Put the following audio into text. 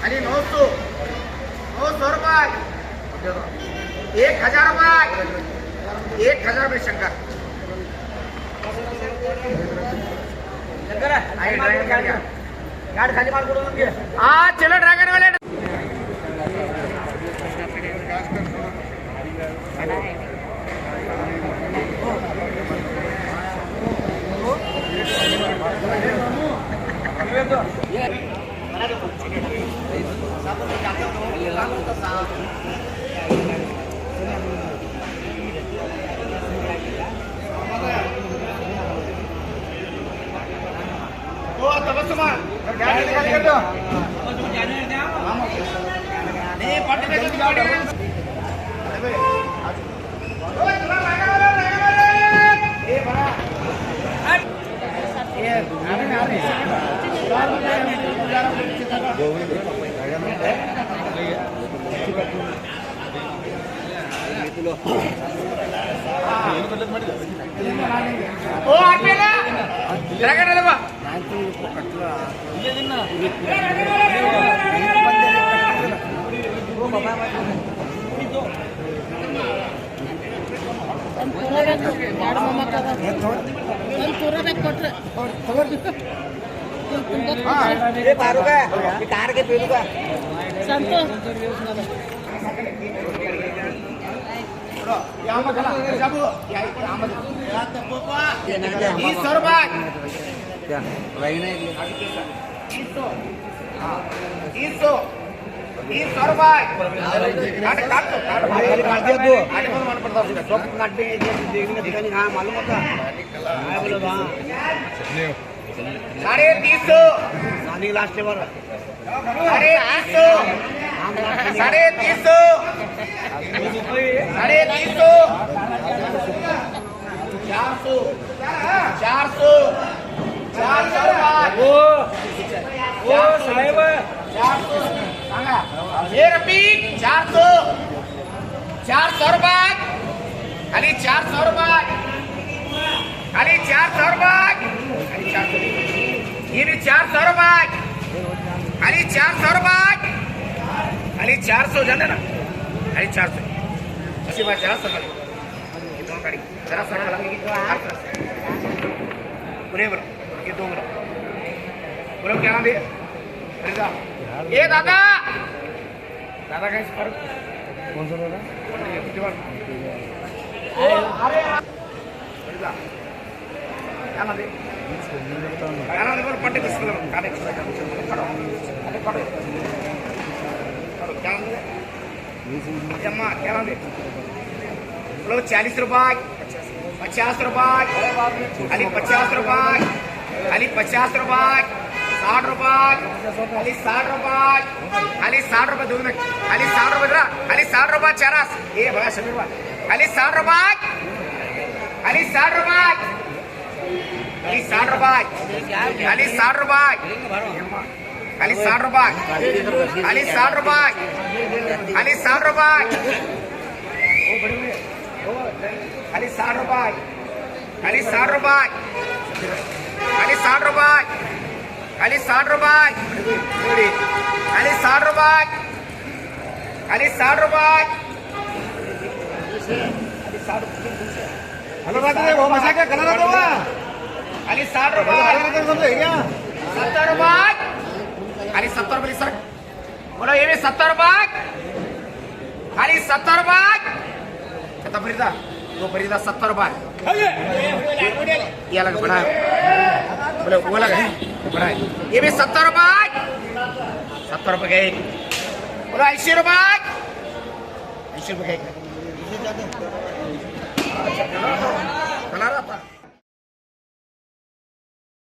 आणि 900 900 रुपये 1000 रुपये 1000 रुपये शंकर गाड़ी खाली मार चलो ड्रैगन वाले कार के पेड़ का मालूम होता 350 लास्ट लेवर 350 400 रुपये खाली 400 रुपये खाली 400 रुपये ये भी 400 रुपये खाली 400 रुपये खाली 400 जाने ना खाली 400 अच्छी बात जरा सा दोनों गाड़ी जरा सा पूरे बोलो ये दो बोलो क्या नाम है ये दादा दादा का इस पर कौन सा दादा अरे क्या नाम है पट्टे जमा क्या नाम है बोलो 40 रुपये 50 रुपये खाली 50 रुपये खाली 50 रुपये 60 रुपये खाली 60 रुपये खाली 60 रुपये दूर में खाली 60 रुपये खाली 60 रुपये 40 ये बघा समीर भाई खाली 60 रुपये खाली 60 रुपये खाली 60 रुपये खाली 60 रुपये खाली 60 रुपये खाली 60 रुपये खाली 60 रुपये खाली 60 रुपये खाली 60 रुपये खाली 60 रुपये खाली 60 रुपये खाली 60 रुपये खाली 60 रुपये हेलो बात है वो मजा क्या कलर आता हुआ खाली 60 रुपये 70 रुपये खाली 70 रुपये सर बोलो ये भी 70 रुपये खाली 70 रुपये कितना खरीदा दो खरीदा 70 रुपये ये लगा बड़ा बोलो वो लगा बड़ा ये भी 70 रुपये 70 रुपये गए बोलो 80 रुपये 80 रुपये गए कलर आता